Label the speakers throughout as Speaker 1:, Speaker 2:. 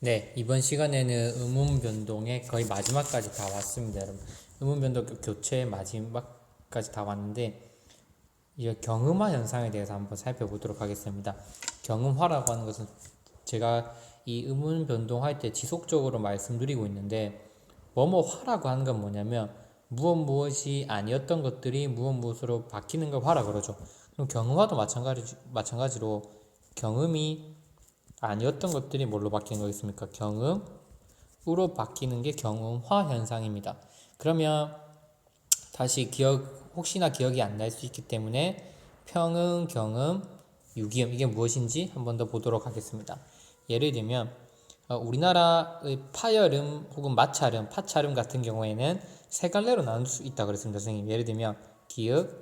Speaker 1: 네, 이번 시간에는 음운 변동의 거의 마지막까지 다 왔습니다, 여러분. 음운 변동 교체의 마지막까지 다 왔는데, 이제 경음화 현상에 대해서 한번 살펴보도록 하겠습니다. 경음화라고 하는 것은 제가 이 음운 변동할 때 지속적으로 말씀드리고 있는데, 뭐뭐화라고 하는 건 뭐냐면, 무엇이 아니었던 것들이 무엇으로 바뀌는 걸 화라 그러죠. 그럼 경음화도 마찬가지로 경음이 아니었던 것들이 뭘로 바뀌는 거겠습니까? 경음으로 바뀌는 게 경음화 현상입니다. 그러면 다시 혹시나 기억이 안 날 수 있기 때문에 평음, 경음, 유기음 이게 무엇인지 한번 더 보도록 하겠습니다. 예를 들면 우리나라의 파열음 혹은 마찰음, 파찰음 같은 경우에는 세 갈래로 나눌 수 있다 그랬습니다, 선생님. 예를 들면 기역,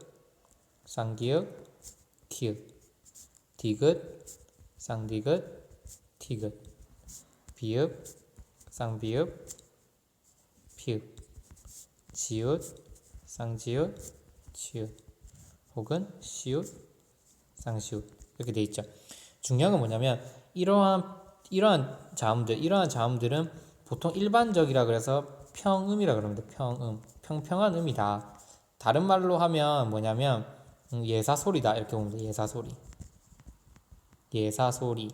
Speaker 1: 쌍기역, 키역, 디귿, 쌍디귿, 티귿, 비읍, 쌍비읍, 피읍, 지읒, 쌍지읒, 치읒, 혹은 시읒, 쌍시읒 이렇게 돼 있죠. 중요한 건 뭐냐면 이러한 자음들은 보통 일반적이라 그래서 평음이라 그럽니다. 평음, 평평한 음이다. 다른 말로 하면 뭐냐면 예사소리다 이렇게 봅니다. 예사소리, 예사소리.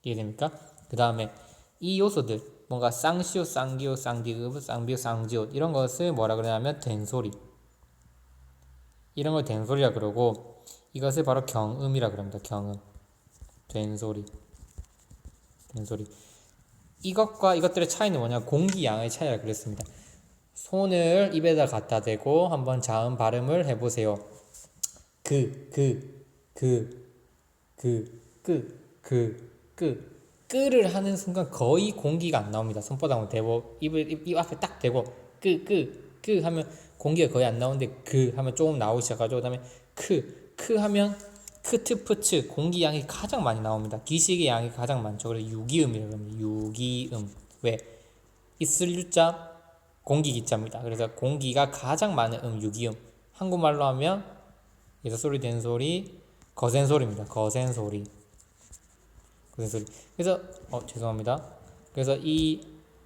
Speaker 1: 이해됩니까? 그 다음에 이 요소들 뭔가 쌍시옷, 쌍기옷, 쌍디귿, 쌍비옷, 쌍지옷 이런 것을 뭐라 그러냐면 된소리, 이런 걸 된소리라 그러고 이것을 바로 경음이라 그럽니다. 경음, 된소리, 된소리. 이것과 이것들의 차이는 뭐냐? 공기 양의 차이라 그랬습니다. 손을 입에다 갖다 대고 한번 자음 발음을 해보세요. 그, 그, 끄를 하는 순간 거의 공기가 안 나옵니다. 손바닥으로 대고 입 앞에 딱 대고 끄 하면 공기가 거의 안 나오는데 그 하면 조금 나오기 시작하죠. 그다음에 크 하면 크트프츠 공기 양이 가장 많이 나옵니다. 기식의 양이 가장 많죠. 그래서 유기음이라고 합니다. 유기음. 왜? 있을 유자 공기 기자입니다. 그래서 공기가 가장 많은 유기음. 한국말로 하면 예사소리 된소리 거센소리입니다. 거센소리. 그래서 죄송합니다. 그래서 이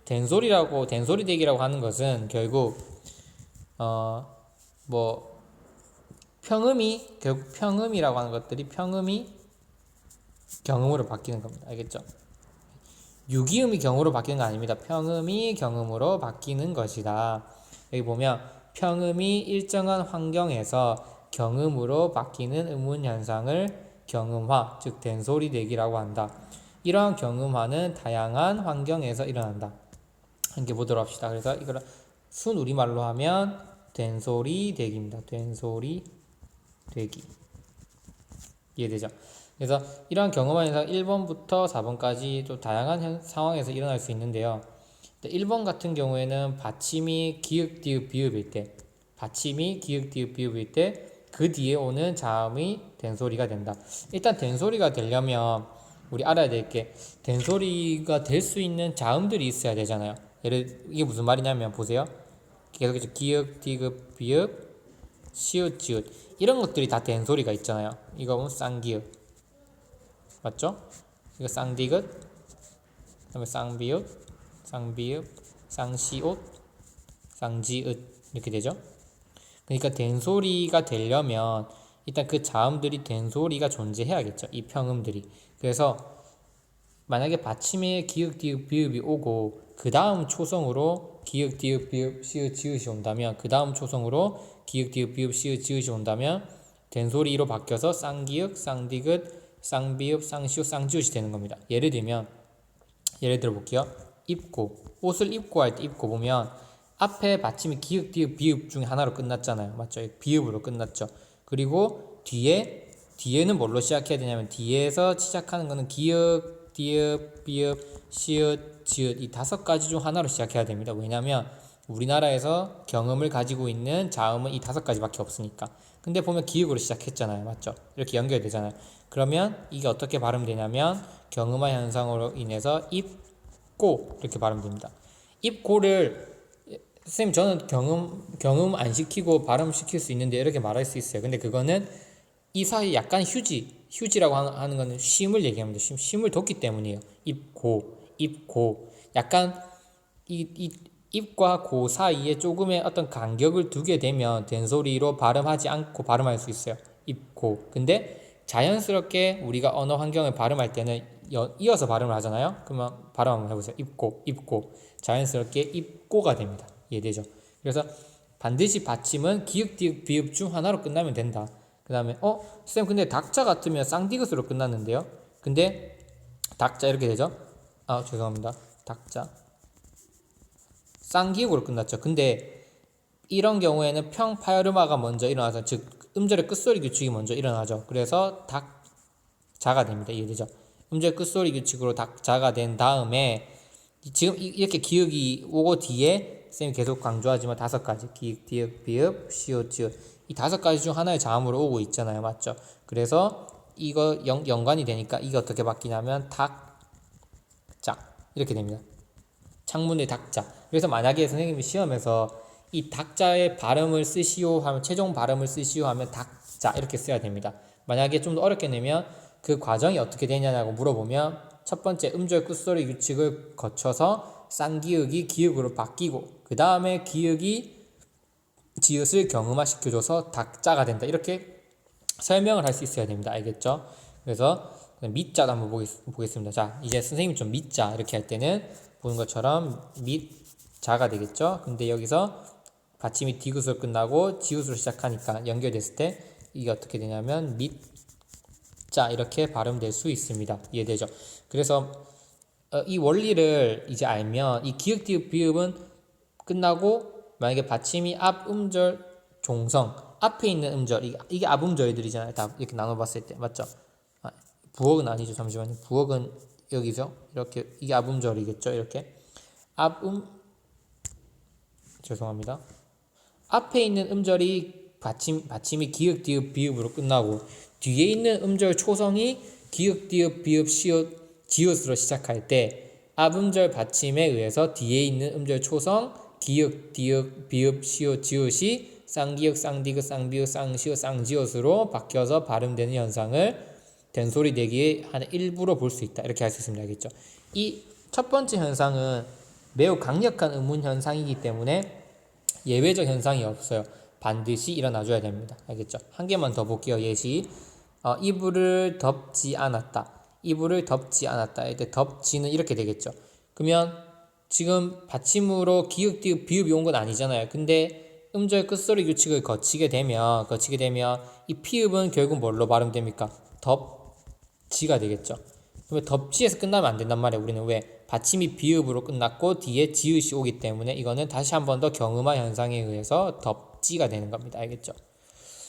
Speaker 1: 된소리대기라고 하는 것은 결국 뭐 결국 평음이라고 하는 것들이 평음이 경음으로 바뀌는 겁니다. 알겠죠? 유기음이 경음으로 바뀌는 거 아닙니다. 평음이 경음으로 바뀌는 것이다. 여기 보면 평음이 일정한 환경에서 경음으로 바뀌는 음운 현상을 경음화, 즉 된소리대기라고 한다. 이러한 경음화는 다양한 환경에서 일어난다. 함께 보도록 합시다. 그래서 이걸 순우리말로 하면 된소리대기입니다. 된소리대기. 이해되죠? 그래서 이러한 경험화 현상 1번부터 4번까지 또 다양한 상황에서 일어날 수 있는데요. 1번 같은 경우에는 받침이 기역, 디귿, 비읍일 때, 그 뒤에 오는 자음이 된소리가 된다. 일단 된소리가 되려면 우리 알아야 될 게 된소리가 될 수 있는 자음들이 있어야 되잖아요. 이게 무슨 말이냐면 보세요. 계속해서 기역, 디귿, 비읍, 시읒, 지읒 이런 것들이 다 된소리가 있잖아요. 이거 보면 쌍기역 맞죠? 이거 쌍디귿, 그다음에 쌍비읍, 쌍시옷, 쌍지읒 이렇게 되죠. 그러니까 된소리가 되려면 일단 그 자음들이 된소리가 존재해야겠죠. 이 평음들이. 그래서 만약에 받침에 기역, 디귿, 비읍이 오고 그 다음 초성으로 기역, 디귿, 비읍, 시읒, 지읒이 온다면 그 다음 초성으로 기역, 디귿, 비읍, 시읒, 지읒이 온다면 된소리로 바뀌어서 쌍기역, 쌍디귿, 쌍비읍, 쌍시읒, 쌍지읒이 되는 겁니다. 예를 들어 볼게요. 옷을 입고 할 때 입고 보면 앞에 받침이 기역, 디귿, 비읍 중에 하나로 끝났잖아요. 맞죠? 비읍으로 끝났죠. 그리고 뒤에는 뭘로 시작해야 되냐면 뒤에서 시작하는 거는 기역, 디귿, 비읍, 시읒, 지읒 이 5가지 중 하나로 시작해야 됩니다. 왜냐하면 우리나라에서 경음을 가지고 있는 자음은 이 5가지밖에 없으니까. 근데 보면 기역으로 시작했잖아요. 맞죠? 이렇게 연결되잖아요. 그러면 이게 어떻게 발음되냐면 경음화 현상으로 인해서 입고 이렇게 발음됩니다. 입고를 선생님 저는 경음 안 시키고 발음시킬 수 있는데 이렇게 말할 수 있어요. 근데 그거는 이 사이 약간 휴지 휴지라고 하는 거는 쉼을 얘기합니다. 쉼을 뒀기 때문이에요. 입고 약간 이 입과 고 사이에 조금의 어떤 간격을 두게 되면 된소리로 발음하지 않고 발음할 수 있어요. 입고. 근데 자연스럽게 우리가 언어 환경을 발음할 때는 이어서 발음을 하잖아요. 그러면 발음 한번 해보세요. 입고. 자연스럽게 입고가 됩니다. 이해되죠? 그래서 반드시 받침은 기역, 디귿, 비읍 중 하나로 끝나면 된다. 그 다음에 쌤 근데 닭자 같으면 쌍디귿으로 끝났는데요. 근데 닭자 이렇게 되죠? 죄송합니다. 닭자 쌍기역으로 끝났죠. 근데 이런 경우에는 평파열음화가 먼저 일어나서 즉 음절의 끝소리 규칙이 먼저 일어나죠. 그래서 닭자가 됩니다. 이해되죠? 음절 끝소리 규칙으로 닭자가 된 다음에 지금 이렇게 기역이 오고 뒤에 쌤이 계속 강조하지만 5가지 기역, 디귿, 비읍, 시옷, 지읒 이 5가지 중 하나의 자음으로 오고 있잖아요. 맞죠? 그래서 이거 연관이 되니까 이게 어떻게 바뀌냐면 닭자 이렇게 됩니다. 창문의 닭자. 그래서 만약에 선생님이 시험에서 이 닭자의 발음을 쓰시오 하면 최종 발음을 쓰시오 하면 닭자 이렇게 써야 됩니다. 만약에 좀 더 어렵게 내면 그 과정이 어떻게 되냐고 물어보면 첫 번째 음절 끝소리 규칙을 거쳐서 쌍기역이 기역으로 바뀌고 그 다음에 기역이 지읒을 경음화 시켜줘서 닭자가 된다. 이렇게 설명을 할 수 있어야 됩니다. 알겠죠? 그래서 밑자도 한번 보겠습니다. 자, 이제 선생님이 좀 밑자 이렇게 할 때는 보는 것처럼 밑자가 되겠죠? 근데 여기서 받침이 디귿으로 끝나고 지읒으로 시작하니까 연결됐을 때 이게 어떻게 되냐면 밑자 이렇게 발음될 수 있습니다. 이해되죠? 그래서 이 원리를 이제 알면 이 기역, 디귿, 비읍은 끝나고 만약에 받침이 앞 음절 종성 앞에 있는 음절 이게 앞 음절들이잖아요. 다 이렇게 나눠봤을 때 맞죠? 부억은 아니죠. 잠시만요. 부억은 여기서 이렇게 이게 앞 음절이겠죠. 이렇게 죄송합니다. 앞에 있는 음절이 받침이 기역, 디귿, 비읍으로 끝나고 뒤에 있는 음절 초성이 기역, 디귿, 비읍, 시옷, 지읒으로 시작할 때 앞 음절 받침에 의해서 뒤에 있는 음절 초성 기역, 디귿, 비읍, 시옷, 지읒이 쌍기역, 쌍디귿, 쌍비읍, 쌍시옷, 쌍지읒으로 바뀌어서 발음되는 현상을 된소리 내기의 한 일부로 볼 수 있다. 이렇게 할 수 있습니다. 알겠죠? 이 첫 번째 현상은 매우 강력한 의문 현상이기 때문에 예외적 현상이 없어요. 반드시 일어나줘야 됩니다. 알겠죠? 한 개만 더 볼게요. 예시. 이불을 덮지 않았다. 이불을 덮지 않았다. 이때 덮지는 이렇게 되겠죠. 그러면 지금 받침으로 기역, 디귿, 비읍이 온 건 아니잖아요. 근데 음절 끝소리 규칙을 거치게 되면 이 피읍은 결국 뭘로 발음됩니까? 덮지가 되겠죠. 그러면 덮지에서 끝나면 안 된단 말이에요. 우리는 왜? 받침이 비읍으로 끝났고 뒤에 지읒이 오기 때문에 이거는 다시 한 번 더 경음화 현상에 의해서 덮지가 되는 겁니다. 알겠죠?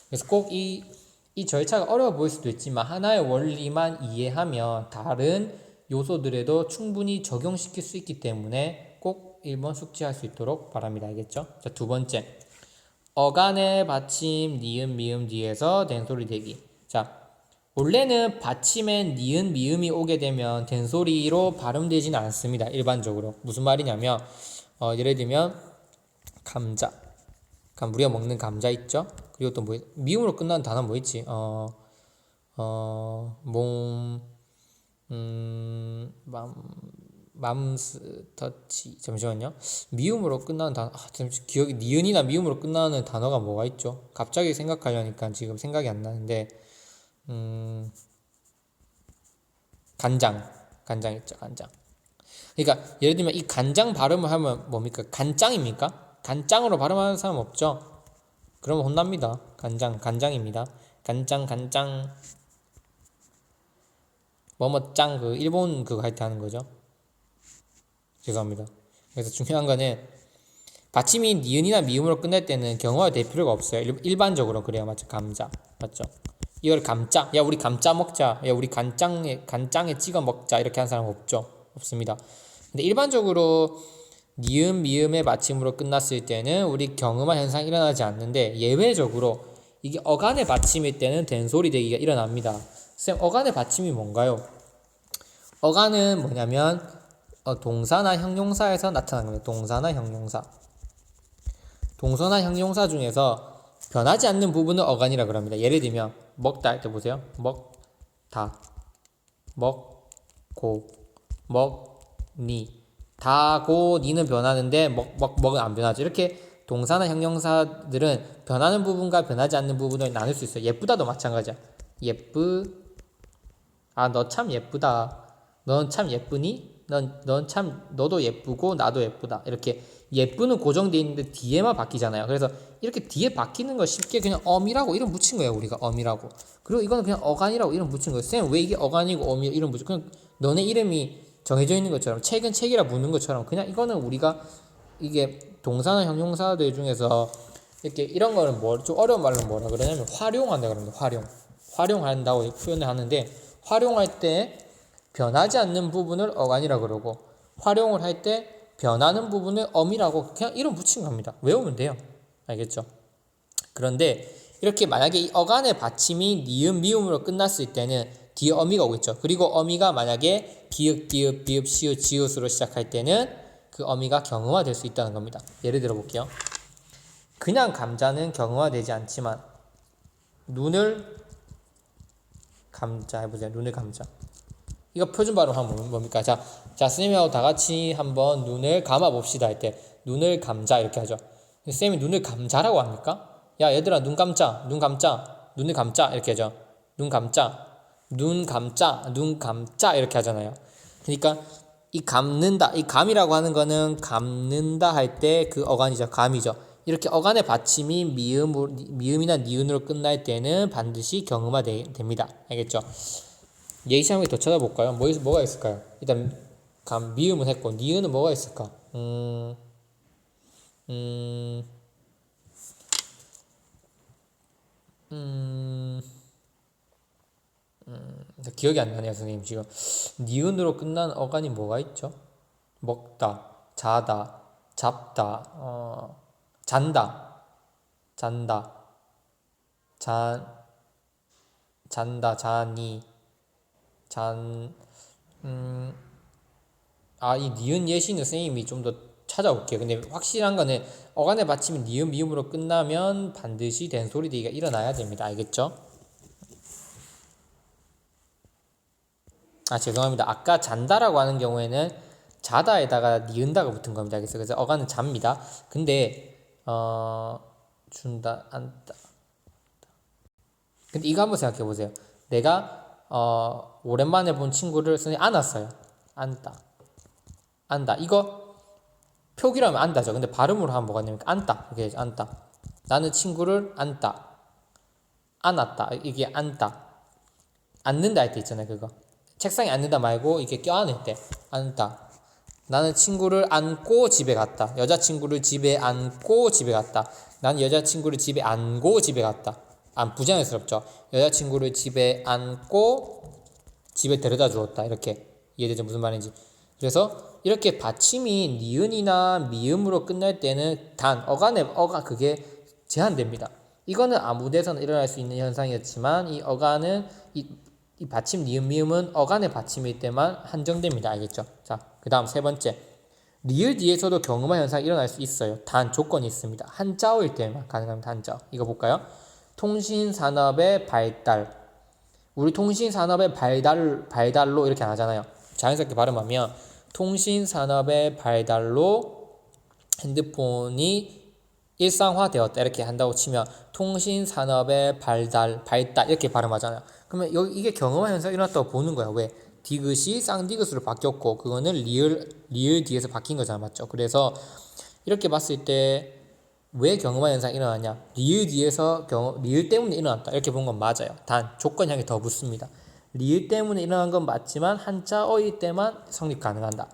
Speaker 1: 그래서 꼭 이 절차가 어려워 보일 수도 있지만 하나의 원리만 이해하면 다른 요소들에도 충분히 적용시킬 수 있기 때문에 꼭 1번 숙지할 수 있도록 바랍니다. 알겠죠? 자, 두 번째. 어간의 받침 니은 미음 뒤에서 된소리 대기. 자, 원래는 받침에 니은 미음이 오게 되면 된소리로 발음되지는 않습니다. 일반적으로. 무슨 말이냐면 예를 들면 감자. 우리가 먹는 감자 있죠? 그리고 또 미음으로 끝나는 단어 뭐 있지? 맘스 터치. 잠시만요. 미음으로 끝나는 단어 기억이 니은이나 미음으로 끝나는 단어가 뭐가 있죠? 갑자기 생각하려니까 지금 생각이 안 나는데 간장 있죠. 간장. 그러니까 예를 들면 이 간장 발음을 하면 뭡니까? 간장입니까? 간장으로 발음하는 사람 없죠? 그러면 혼납니다. 간장입니다. 간장 뭐뭐짱 그 일본 그거 할 때 하는 거죠. 죄송합니다. 그래서 중요한 거는 받침이 니은이나 미음으로 끝날 때는 경어가 될 필요가 없어요. 일반적으로 그래요. 맞죠? 감자 맞죠? 이걸 감짜 야 우리 감짜 먹자 야 우리 간장에 찍어 먹자 이렇게 하는 사람 없습니다. 근데 일반적으로 니은 미음의 받침으로 끝났을 때는 우리 경음화 현상이 일어나지 않는데 예외적으로 이게 어간의 받침일 때는 된소리 대기가 일어납니다. 쌤 어간의 받침이 뭔가요? 어간은 뭐냐면 동사나 형용사에서 나타나는 겁니다. 동사나 형용사 중에서 변하지 않는 부분을 어간이라 그럽니다. 예를 들면 먹다 할 때 보세요. 다 먹고 먹니 다고 니는 변하는데 먹은 안 변하죠. 이렇게 동사나 형용사들은 변하는 부분과 변하지 않는 부분을 나눌 수 있어요. 예쁘다도 마찬가지야. 너 참 예쁘다. 넌 참 예쁘니? 너도 예쁘고 나도 예쁘다. 이렇게 예쁘는 고정되어 있는데 뒤에만 바뀌잖아요. 그래서 이렇게 뒤에 바뀌는 걸 쉽게 그냥 엄이라고 이름 붙인 거예요. 우리가 엄이라고. 그리고 이거는 그냥 어간이라고 이름 붙인 거예요. 쌤, 왜 이게 어간이고 엄이 이름 붙여? 그냥 너네 이름이 정해져 있는 것처럼 책은 책이라 붙는 것처럼 그냥 이거는 우리가 이게 동사나 형용사들 중에서 이렇게 이런 거는 좀 어려운 말로 뭐라 그러냐면 활용한다 그럽니다. 활용한다고 표현을 하는데 활용할 때 변하지 않는 부분을 어간이라 그러고 활용을 할 때 변하는 부분을 엄이라고 그냥 이름 붙인 겁니다. 외우면 돼요. 알겠죠? 그런데 이렇게 만약에 이 어간의 받침이 니은 미음으로 끝났을 때는 뒤에 어미가 오겠죠. 그리고 어미가 만약에 비읍, 디읍, 비읍, 시읒, 지읒으로 시작할 때는 그 어미가 경음화 될 수 있다는 겁니다. 예를 들어 볼게요. 그냥 감자는 경음화되지 않지만 눈을 감자 해보세요. 눈을 감자. 이거 표준 발음하면 뭡니까? 자, 선생님하고 다 같이 한번 눈을 감아 봅시다 할 때 눈을 감자 이렇게 하죠. 선생님이 눈을 감자라고 합니까? 야, 얘들아 눈 감자, 눈 감자, 눈을 감자 이렇게 하죠. 눈 감자, 눈 감자, 눈 감자 이렇게 하잖아요. 그러니까 이 감는다, 이 감이라고 하는 거는 감는다 할 때 그 어간이죠. 감이죠. 이렇게 어간의 받침이 미음이나 니은으로 끝날 때는 반드시 경음화 됩니다. 알겠죠? 예시 한번 더 찾아볼까요? 뭐가 있을까요? 일단 미음은 했고 니은은 뭐가 있을까? 기억이 안 나네요, 선생님. 지금 니은으로 끝난 어간이 뭐가 있죠? 먹다, 자다, 잡다, 잔다, 잔다, 자니, 이 니은 예시는 선생님이 좀 더 찾아올게요. 근데 확실한 거는 어간의 받침이 니은 미음으로 끝나면 반드시 된소리되기가 일어나야 됩니다. 알겠죠? 죄송합니다. 아까 잔다라고 하는 경우에는 자다에다가 니은다가 붙은 겁니다. 그래서 어간은 잡니다. 근데 준다, 안다. 근데 이거 한번 생각해 보세요. 내가 오랜만에 본 친구를 선생님 안았어요. 안다. 이거 표기라면 안다죠. 근데 발음으로 하면 뭐가 되냐면 안다. 이렇게 해야죠. 안다. 나는 친구를 안다. 안았다. 이게 안다. 앉는다 할 때 있잖아요. 그거. 책상에 앉는다 말고 이렇게 껴안을 때 앉다. 나는 친구를 안고 집에 갔다. 여자친구를 집에 안고 집에 갔다. 나는 여자친구를 집에 안고 집에 갔다. 부자연스럽죠. 여자친구를 집에 안고 집에 데려다 주었다. 이렇게 이해되죠? 무슨 말인지. 그래서 이렇게 받침이 니은이나 미음으로 끝날 때는 어간의 그게 제한됩니다. 이거는 아무 데서나 일어날 수 있는 현상이었지만 이 어간은 이 받침 니은 미음은 어간의 받침일 때만 한정됩니다. 알겠죠? 자, 그 다음 세 번째. 리을 뒤에서도 경음화 현상이 일어날 수 있어요. 단 조건이 있습니다. 한자어일 때만 가능합니다. 한자어. 이거 볼까요? 통신산업의 발달. 우리 통신산업의 발달로 이렇게 안 하잖아요. 자연스럽게 발음하면 통신산업의 발달로 핸드폰이 일상화되었다 이렇게 한다고 치면 통신산업의 발달 이렇게 발음하잖아요. 그러면 이게 경험화 현상이 일어났다고 보는 거야. 왜? 디귿이 쌍디귿으로 바뀌었고 그거는 리을 뒤에서 바뀐 거잖아. 맞죠? 그래서 이렇게 봤을 때 왜 경험화 현상이 일어나냐? 리을 때문에 일어났다 이렇게 본 건 맞아요. 단 조건이 한 개 더 붙습니다. 리을 때문에 일어난 건 맞지만 한자어일 때만 성립 가능한다.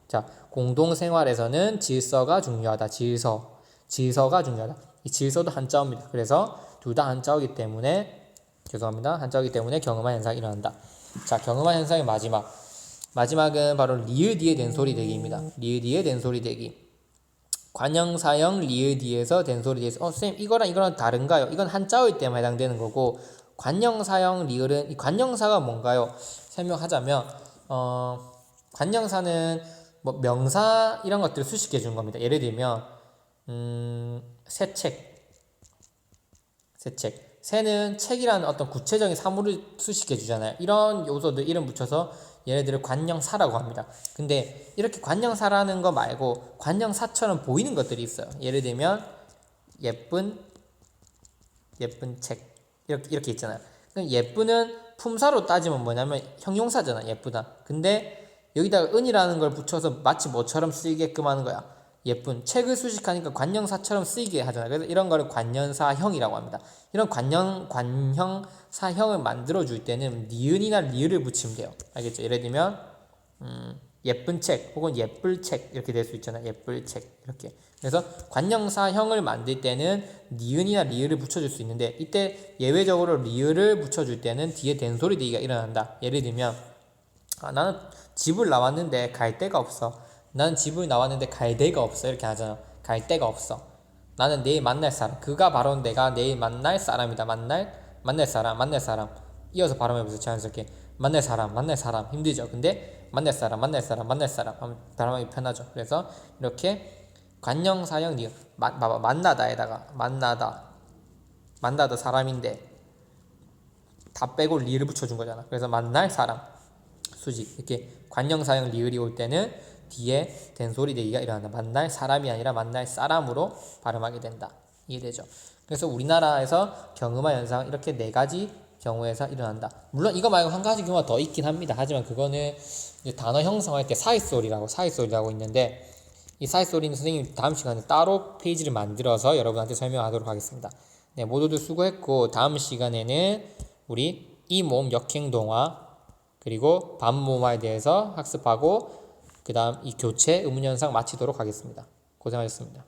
Speaker 1: 자, 공동생활에서는 질서가 중요하다. 질서가 중요하다. 이 질서도 한자어입니다. 그래서 둘 다 한자어이기 때문에 한자어이기 때문에 경음화 현상이 일어난다. 자, 경음화 현상의 마지막은 바로 리을 뒤에 된소리 대기입니다. 리을 뒤에 된소리 대기. 관형사형 리을 뒤에서 된소리 대기. 선생님 이거랑 다른가요? 이건 한자어일 때만 해당되는 거고 관형사형 리을은 이 관형사가 뭔가요? 설명하자면 관형사는 뭐 명사 이런 것들을 수식해 주는 겁니다. 예를 들면 새 새는 책이라는 어떤 구체적인 사물을 수식해 주잖아요. 이런 요소들 이름 붙여서 얘네들을 관형사라고 합니다. 근데 이렇게 관형사라는 거 말고 관형사처럼 보이는 것들이 있어요. 예를 들면 예쁜 책 이렇게 있잖아요. 그럼 예쁘는 품사로 따지면 뭐냐면 형용사잖아. 예쁘다. 근데 여기다가 은이라는 걸 붙여서 마치 뭐처럼 쓰이게끔 하는 거야. 예쁜 책을 수식하니까 관형사처럼 쓰이게 하잖아요. 그래서 이런 거를 관형사형이라고 합니다. 이런 관형사형을 만들어 줄 때는 니은이나 리을을 붙이면 돼요. 알겠죠? 예를 들면 예쁜 책 혹은 예쁠 책 이렇게 될 수 있잖아요. 예쁠 책 이렇게. 그래서 관형사형을 만들 때는 니은이나 리을을 붙여줄 수 있는데 이때 예외적으로 리을을 붙여줄 때는 뒤에 된소리되기가 일어난다. 예를 들면 나는 집을 나왔는데 갈 데가 없어. 나는 집을 나왔는데 갈 데가 없어. 이렇게 하잖아. 갈 데가 없어. 나는 내일 만날 사람. 그가 바로 내가 내일 만날 사람이다. 만날 사람. 이어서 발음해보세요. 자연스럽게. 만날 사람. 힘들죠. 근데 만날 사람 하면 발음하기 편하죠. 그래서 이렇게 관형사형 니은 만나다에다가 만나다 사람인데 다 빼고 리를 붙여준 거잖아. 그래서 만날 사람 수직 이렇게 관형사형 리을이 올 때는 뒤에 된소리되기가 일어난다. 만날 사람이 아니라 만날 사람으로 발음하게 된다. 이해되죠? 그래서 우리나라에서 경음화 현상 이렇게 4가지 경우에서 일어난다. 물론 이거 말고 한 가지 경우가 더 있긴 합니다. 하지만 그거는 단어 형성할 때 사이소리라고 있는데 이 사이소리는 선생님이 다음 시간에 따로 페이지를 만들어서 여러분한테 설명하도록 하겠습니다. 네, 모두들 수고했고 다음 시간에는 우리 이모음 역행동화 그리고 반모음화에 대해서 학습하고 그 다음 이 교체 의문현상 마치도록 하겠습니다. 고생하셨습니다.